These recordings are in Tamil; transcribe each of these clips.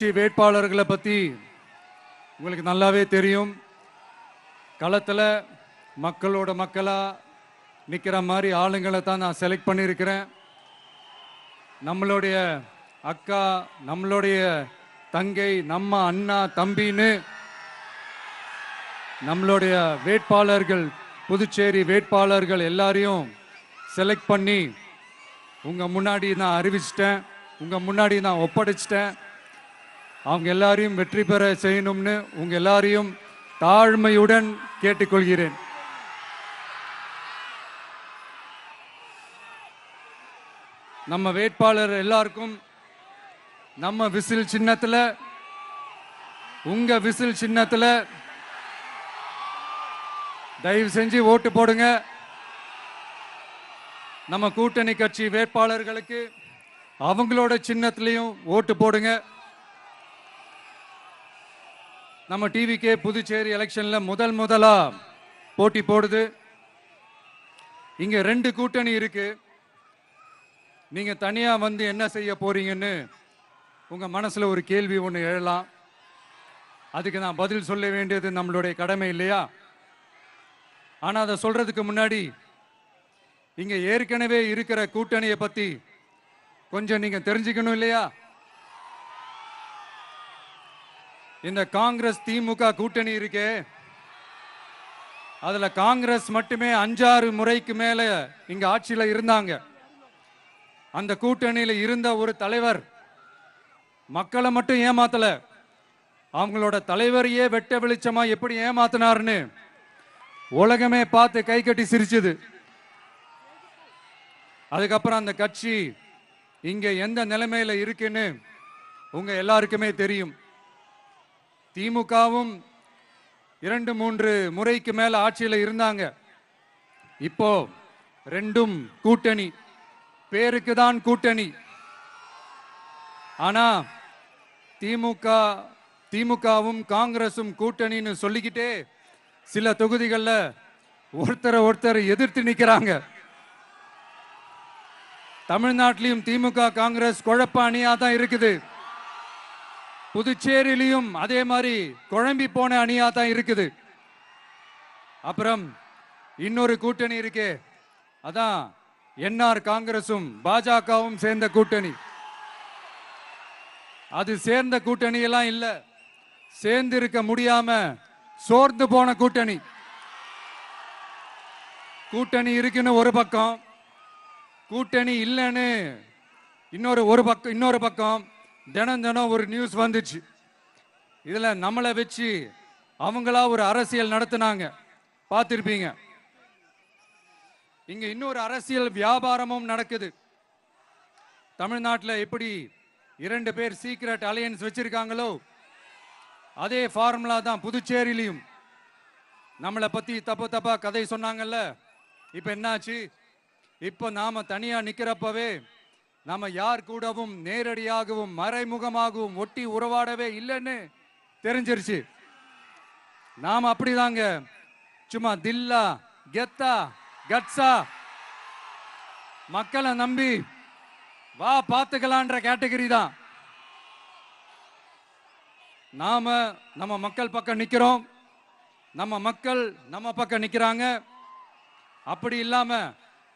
வேட்பாளர்களை பற்றி உங்களுக்கு நல்லாவே தெரியும். களத்தில் மக்களோட மக்களாக நிற்கிற மாதிரி ஆளுங்களை தான் நான் செலக்ட் பண்ணியிருக்கிறேன். நம்மளுடைய அக்கா, நம்மளுடைய தங்கை, நம்ம அண்ணா, தம்பின்னு நம்மளுடைய வேட்பாளர்கள், புதுச்சேரி வேட்பாளர்கள் எல்லாரையும் செலக்ட் பண்ணி உங்கள் முன்னாடி நான் அறிவிச்சிட்டேன், உங்கள் முன்னாடி நான் ஒப்படைச்சிட்டேன். அவங்க எல்லாரையும் வெற்றி பெற செய்யணும்னு உங்க எல்லாரையும் தாழ்மையுடன் கேட்டுக்கொள்கிறேன். நம்ம வேட்பாளர் எல்லாருக்கும் நம்ம விசில் சின்னத்தில், உங்க விசில் சின்னத்தில் தயவு செஞ்சு ஓட்டு போடுங்க. நம்ம கூட்டணி கட்சி வேட்பாளர்களுக்கு அவங்களோட சின்னத்திலையும் ஓட்டு போடுங்க. நம்ம டிவிகே புதுச்சேரி எலெக்ஷன்ல முதலா போட்டி போடுது. இங்க 2 கூட்டணி இருக்கு. நீங்க தனியா வந்து என்ன செய்ய போறீங்கன்னு உங்க மனசுல ஒரு கேள்வி ஒன்று எழலாம். அதுக்கு நான் பதில் சொல்ல வேண்டியது நம்மளுடைய கடமை இல்லையா? ஆனா அதை சொல்றதுக்கு முன்னாடி இங்க ஏற்கனவே இருக்கிற கூட்டணியை பத்தி கொஞ்சம் நீங்க தெரிஞ்சுக்கணும் இல்லையா? இந்த காங்கிரஸ் திமுக கூட்டணி இருக்கே, அதுல காங்கிரஸ் மட்டுமே 5-6 முறைக்கு மேல இங்க ஆட்சியில இருந்தாங்க. அந்த கூட்டணியில இருந்த ஒரு தலைவர் மக்களை மட்டும் ஏமாத்தல, அவங்களோட தலைவரையே வெட்ட வெளிச்சமா எப்படி ஏமாத்தினார்னு உலகமே பார்த்து கை கட்டி சிரிச்சது. அதுக்கப்புறம் அந்த கட்சி இங்க எந்த நிலைமையில இருக்குன்னு உங்க எல்லாருக்குமே தெரியும். திமுகவும் 2-3 முறைக்கு மேல ஆட்சியில் இருந்தாங்க. இப்போ 2ம் கூட்டணி, பேருக்கு தான் கூட்டணி. ஆனா திமுகவும் காங்கிரசும் கூட்டணின்னு சொல்லிக்கிட்டே சில தொகுதிகளில் ஒருத்தரை எதிர்த்து நிற்கிறாங்க. தமிழ்நாட்டிலையும் திமுக காங்கிரஸ் குழப்ப அணியா தான் இருக்குது. புதுச்சேரியிலையும் அதே மாதிரி குழம்பி போன அணியா தான் இருக்குது. அப்புறம் இன்னொரு கூட்டணி இருக்கே, அதான் என்ஆர் காங்கிரசும் பாஜகவும் சேர்ந்த கூட்டணி. அது சேர்ந்த கூட்டணி எல்லாம் இல்ல, சேர்ந்து இருக்க முடியாம சோர்ந்து போன கூட்டணி. கூட்டணி இருக்குன்னு ஒரு பக்கம், கூட்டணி இல்லைன்னு இன்னொரு பக்கம் தினம் ஒரு நியூஸ் வந்துச்சு. இதுல நம்மளை வச்சு அவங்களா ஒரு அரசியல் நடத்தினாங்க, பார்த்திருப்பீங்க. இங்க இன்னொரு அரசியல் வியாபாரமும் நடக்குது. தமிழ்நாட்டில் எப்படி 2 பேர் சீக்ரெட் அலையன்ஸ் வச்சிருக்காங்களோ அதே ஃபார்முலா தான் புதுச்சேரியிலையும். நம்மளை பத்தி தப்பா கதை சொன்னாங்கல்ல, இப்ப என்னாச்சு? இப்ப நாம தனியா நிக்கிறப்பவே நாம யார் கூடவும் நேரடியாகவும் மறைமுகமாகவும் ஒட்டி உறவாடவே இல்லைன்னு தெரிஞ்சிருச்சு. நாம அப்படிதாங்க, சும்மா தில்லா கெத்தா கட்ஸா மக்களை நம்பி வா பார்த்துக்கலான்ற கேட்டகரி தான். நாம நம்ம மக்கள் பக்கம் நிக்கிறோம், நம்ம மக்கள் நம்ம பக்கம் நிக்கிறாங்க. அப்படி இல்லாம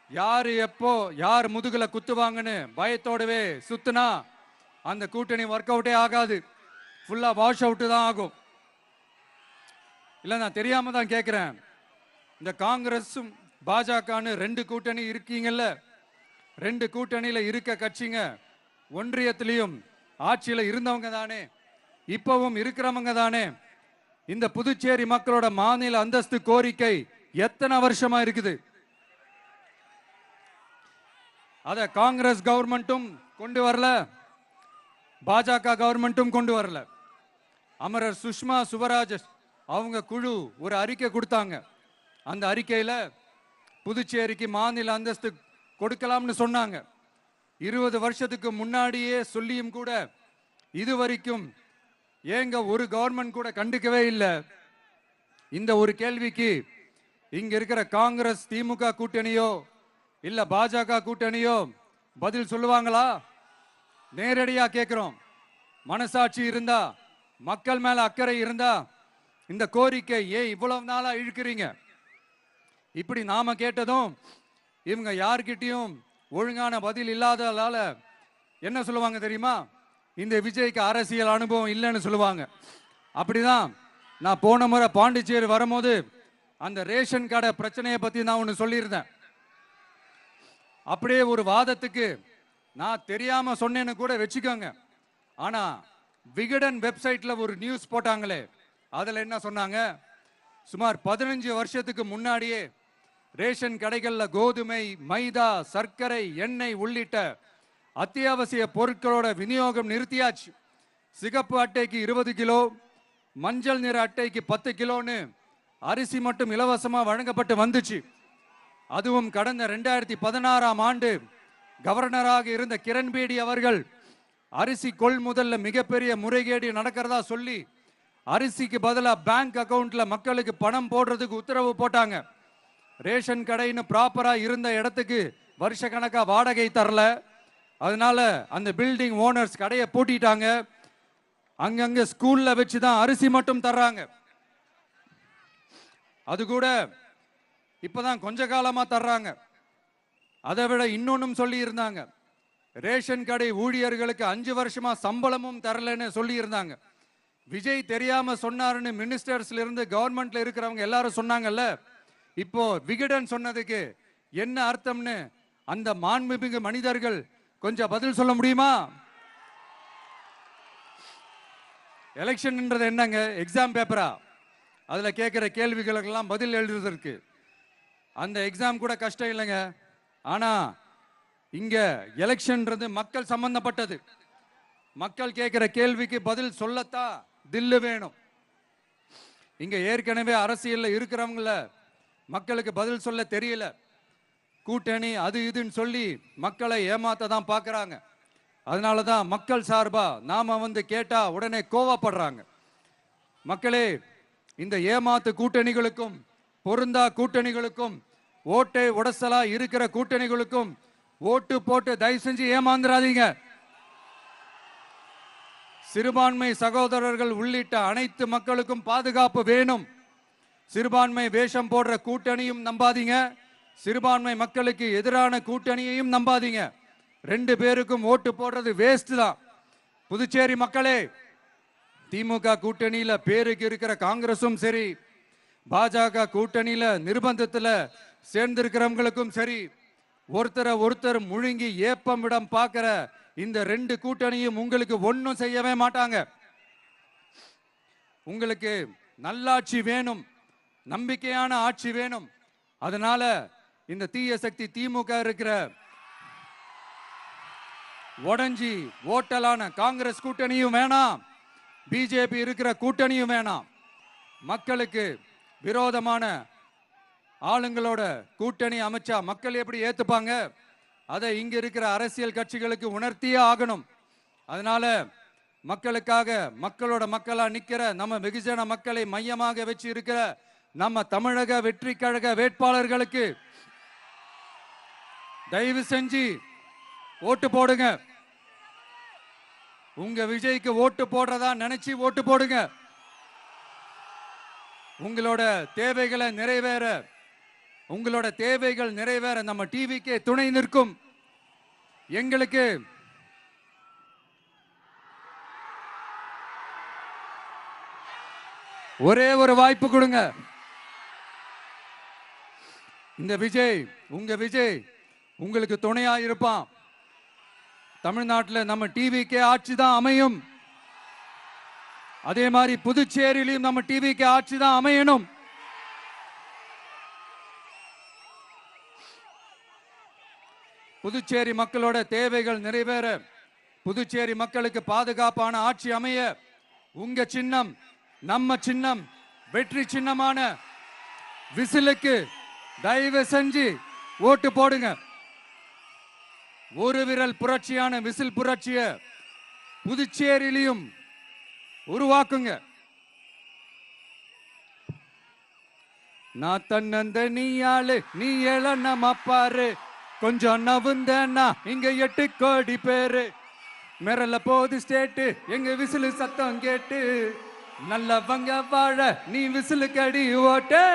யாரு எப்போ யார் முதுகுல குத்துவாங்கன்னு பயத்தோடவே சுத்துனா அந்த கூட்டணி ஒர்க் அவுட்டே ஆகாது, ஃபுல்லா வாஷ் அவுட் தான் ஆகும். இல்ல நான் தெரியாம தான் கேட்கிறேன், இந்த காங்கிரஸும் பாஜகன்னு 2 கூட்டணி இருக்கீங்கல்ல, 2 கூட்டணியில இருக்க கட்சிங்க ஒன்றியத்திலையும் ஆட்சியில இருந்தவங்க தானே, இப்பவும் இருக்கிறவங்க தானே. இந்த புதுச்சேரி மக்களோட மாநில அந்தஸ்து கோரிக்கை எத்தனை வருஷமா இருக்குது? அத காங்கிரஸ் கவர்மெண்ட்டும் கொண்டு வரல, பாஜக கவர்மெண்ட்டும் கொண்டு வரல. அமரர் சுஷ்மா சுவராஜ் அவங்க குழு ஒரு அறிக்கை கொடுத்தாங்க. அந்த அறிக்கையில புதுச்சேரிக்கு மாநில அந்தஸ்து கொடுக்கலாம்னு சொன்னாங்க. 20 வருஷத்துக்கு முன்னாடியே சொல்லியும் கூட இதுவரைக்கும் ஏங்க ஒரு கவர்மெண்ட் கூட கண்டுக்கவே இல்லை. இந்த ஒரு கேள்விக்கு இங்க இருக்கிற காங்கிரஸ் திமுக கூட்டணியோ இல்ல பாஜக கூட்டணியோ பதில் சொல்லுவாங்களா? நேரடியா கேட்கிறோம். மனசாட்சி இருந்தா, மக்கள் மேல அக்கறை இருந்தா இந்த கோரிக்கை ஏன் இவ்வளவு நாளா இழுக்கிறீங்க? இப்படி நாம கேட்டதும் இவங்க யார்கிட்டயும் ஒழுங்கான பதில் இல்லாததால என்ன சொல்லுவாங்க தெரியுமா? இந்த விஜய்க்கு அரசியல் அனுபவம் இல்லைன்னு சொல்லுவாங்க. அப்படிதான் நான் போன முறை பாண்டிச்சேரி வரும்போது அந்த ரேஷன் கடை பிரச்சனையை பத்தி நான் ஒன்று சொல்லியிருந்தேன். அப்படியே ஒரு வாதத்துக்கு நான் தெரியாம சொன்னேன்னு கூட வச்சுக்கோங்க. ஆனா விகடன் வெப்சைட்ல ஒரு நியூஸ் போட்டாங்களே, அதுல என்ன சொன்னாங்க? சுமார் 15 வருஷத்துக்கு முன்னாடியே ரேஷன் கடைகள்ல கோதுமை, மைதா, சர்க்கரை, எண்ணெய் உள்ளிட்ட அத்தியாவசிய பொருட்களோட விநியோகம் நிறுத்தியாச்சு. சிகப்பு அட்டைக்கு 20 கிலோ, மஞ்சள் நிற அட்டைக்கு 10 கிலோன்னு அரிசி மட்டும் இலவசமா வழங்கப்பட்டு வந்துச்சு. அதுவும் கடந்த 2016ஆம் ஆண்டு கவர்னராக இருந்த கிரண்பேடி அவர்கள் அரிசி கொள்முதல்ல மிகப்பெரிய முறைகேடு நடக்கிறதா சொல்லி அரிசிக்கு பதிலாக பேங்க் அக்கவுண்ட்ல மக்களுக்கு பணம் போடுறதுக்கு உத்தரவு போட்டாங்க. ரேஷன் கடைன்னு ப்ராப்பரா இருந்த இடத்துக்கு வருஷ கணக்கா வாடகை தரல. அதனால அந்த பில்டிங் ஓனர்ஸ் கடையை பூட்டிட்டாங்க. அங்கங்க ஸ்கூல்ல வச்சுதான் அரிசி மட்டும் தர்றாங்க. அது கூட இப்பதான் கொஞ்ச காலமா தர்றாங்க. அதை விட இன்னொன்னும் சொல்லி இருந்தாங்க, ரேஷன் கடை ஊழியர்களுக்கு 5 வருஷமா சம்பளமும் தரலன்னு சொல்லி இருந்தாங்க. விஜய் தெரியாம சொன்னாருன்னு மினிஸ்டர்ஸ்ல இருந்து கவர்மெண்ட்ல இருக்கிறவங்க எல்லாரும் சொன்னாங்கல்ல. இப்போ விகடன் சொன்னதுக்கு என்ன அர்த்தம்னு அந்த மாண்புமிகு மனிதர்கள் கொஞ்சம் பதில் சொல்ல முடியுமா? எலெக்ஷன்ன்றது என்னங்க? எக்ஸாம் பேப்பரா? அதுல கேட்கிற கேள்விகளுக்கெல்லாம் பதில் எழுதுவதற்கு அந்த எக்ஸாம் கூட கஷ்டம் இல்லைங்க. ஆனா இங்க எலெக்ஷன்ன்றது மக்கள் சம்பந்தப்பட்டது. மக்கள் கேட்கிற கேள்விக்கு பதில் சொல்லத்தான் தில்லு வேணும். இங்க ஏற்கனவே அரசியல்ல இருக்கிறவங்கள மக்களுக்கு பதில் சொல்ல தெரியல. கூட்டணி அது இதுன்னு சொல்லி மக்களை ஏமாத்த தான் பார்க்கறாங்க. அதனாலதான் மக்கள் சார்பா நாம வந்து கேட்டா உடனே கோவப்படுறாங்க. மக்களே, இந்த ஏமாத்து கூட்டணிகளுக்கும் பொருந்தா கூட்டணிகளுக்கும் ஓட்டை உடசலா இருக்கிற கூட்டணிகளுக்கும் ஓட்டு போட்டு தயவு செஞ்சு ஏமாந்துடாதீங்க. சிறுபான்மை சகோதரர்கள் உள்ளிட்ட அனைத்து மக்களுக்கும் பாதுகாப்பு வேணும். சிறுபான்மை வேஷம் போடுற கூட்டணியும் நம்பாதீங்க, சிறுபான்மை மக்களுக்கு எதிரான கூட்டணியையும் நம்பாதீங்க. 2 பேருக்கும் ஓட்டு போடுறது வேஸ்ட் தான். புதுச்சேரி மக்களே, திமுக கூட்டணியில பேருக்கு இருக்கிற காங்கிரசும் சரி, பாஜக கூட்டணியில நிர்பந்தத்துல சேர்ந்திருக்கிறவங்களுக்கும் சரி, ஒருத்தர் முழுங்கி ஏப்பம் விடம் பார்க்கிற இந்த 2 கூட்டணியும் உங்களுக்கு ஒன்னும் செய்யவே மாட்டாங்க. உங்களுக்கு நல்லாட்சி வேணும், நம்பிக்கையான ஆட்சி வேணும். அதனால இந்த தீய சக்தி திமுக இருக்கிற உடஞ்சி ஓட்டலான காங்கிரஸ் கூட்டணியும் வேணாம், பிஜேபி இருக்கிற கூட்டணியும் வேணாம். மக்களுக்கு விரோதமான ஆளுங்களோட கூட்டணி அமைச்சா மக்கள் எப்படி ஏத்துப்பாங்க? அதை இங்க இருக்கிற அரசியல் கட்சிகளுக்கு உணர்த்தியே ஆகணும். அதனால மக்களுக்காக மக்களோட மக்களா நிக்கிற நம்ம வெகுஜன மக்களை மையமாக வச்சு இருக்கிற நம்ம தமிழக வெற்றி கழக வேட்பாளர்களுக்கு தயவு செஞ்சு ஓட்டு போடுங்க. உங்க விஜய்க்கு ஓட்டு போடுறதா நினைச்சு ஓட்டு போடுங்க. உங்களோட தேவைகளை நிறைவேற, உங்களோட தேவைகள் நிறைவேற நம்ம டிவிக்கே துணை நிற்கும். எங்களுக்கு ஒரே ஒரு வாய்ப்பு கொடுங்க. இந்த விஜய், உங்க விஜய் உங்களுக்கு துணையா இருப்பான். தமிழ்நாட்டில் நம்ம டிவிக்கே ஆட்சி தான் அமையும். அதே மாதிரி புதுச்சேரியிலும் நம்ம டிவிக்கே ஆட்சி தான் அமையணும். புதுச்சேரி மக்களோட தேவைகள் நிறைவேற, புதுச்சேரி மக்களுக்கு பாதுகாப்பான ஆட்சி அமைய உங்க சின்னம், நம்ம சின்னம், வெற்றி சின்னமான விசிலுக்கு தயவு செஞ்சு ஓட்டு போடுங்க. ஒரு விரல் புரட்சியான விசில் புரட்சிய புதுச்சேரியிலும் உருவாக்குங்க. நான் தன்னந்த நீ ஆளு, நீ எழ நம்ம பாரு, கொஞ்சம் நவுந்தேன்னா இங்க 8 கோடி பேரு. மிரல போது ஸ்டேட்டு எங்க விசிலு சத்தம் கேட்டு நல்லவங்க வாழ நீ விசிலு கடி ஓட்டே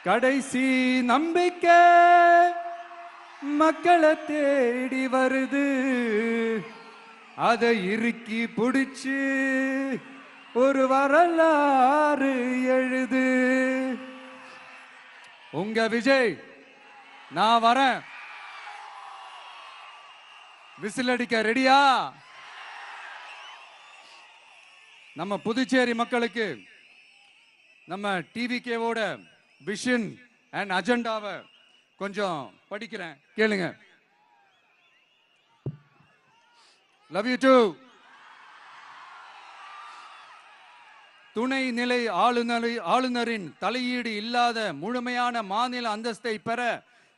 கடைசி நம்பிக்கை மக்களை தேடி வருது அதை இறுக்கி பிடிச்சு ஒரு வரலாறு எழுது. உங்க விஜய் நான் வரேன். விசில் அடிக்க ரெடியா? நம்ம புதுச்சேரி மக்களுக்கு நம்ம டிவிகேவோட விஷன் அண்ட் அஜெண்டாவை கொஞ்சம் படிக்கிறேன், கேளுங்க. Love you too. துணை நிலை ஆளுநரின் தலையீடு இல்லாத முழுமையான மாநில அந்தஸ்தை பெற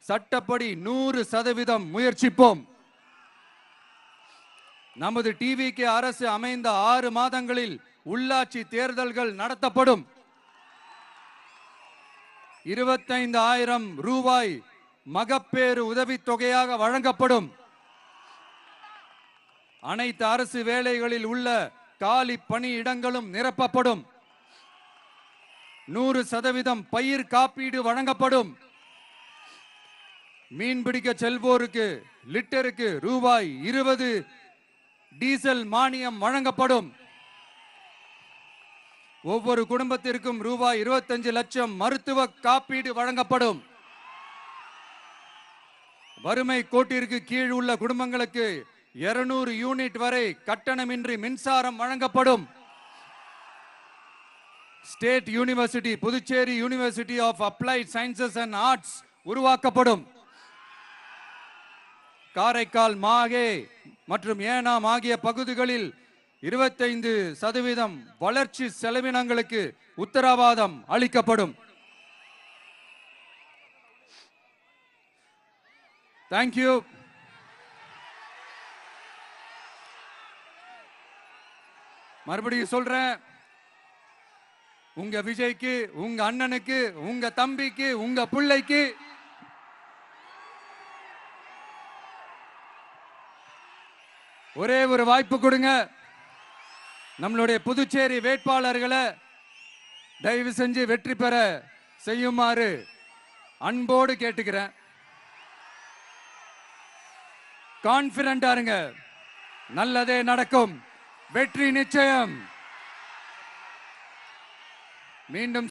சட்டப்படி 100% முயற்சிப்போம். நமது டிவிகே அரசு அமைந்த 6 மாதங்களில் உள்ளாட்சி தேர்தல்கள் நடத்தப்படும். 25,000 ரூபாய் மகப்பேறு உதவித்தொகையாக வழங்கப்படும். அனைத்து அரசு வேலைகளில் உள்ள காலி பணியிடங்களும் நிரப்பப்படும். 100% பயிர் காப்பீடு வழங்கப்படும். மீன்பிடிக்க செல்வோருக்கு லிட்டருக்கு ரூபாய் 20 டீசல் மானியம் வழங்கப்படும். ஒவ்வொரு குடும்பத்திற்கும் ரூபாய் 25 லட்சம் மருத்துவ காப்பீடு வழங்கப்படும். வறுமை கோட்டிற்கு கீழ் உள்ள குடும்பங்களுக்கு 200 யூனிட் வரை கட்டணமின்றி மின்சாரம் வழங்கப்படும். State university Puducherry university of applied sciences and arts உருவாக்கப்படும். காரைக்கால், மாகே மற்றும் ஏனாம் ஆகிய பகுதிகளில் 25% வளர்ச்சி செலவினங்களுக்கு உத்தரவாதம் அளிக்கப்படும். தேங்க்யூ. மறுபடியும் சொல்றேன், உங்க விஜய்க்கு, உங்க அண்ணனுக்கு, உங்க தம்பிக்கு, உங்க பிள்ளைக்கு ஒரே ஒரு வாய்ப்பு கொடுங்க. நம்மளுடைய புதுச்சேரி வேட்பாளர்களை தயவு செஞ்சு வெற்றி பெற செய்யுமாறு அன்போடு கேட்டுக்கிறேன். கான்பிடண்டா இருங்க, நல்லதே நடக்கும், வெற்றி நிச்சயம். மீண்டும்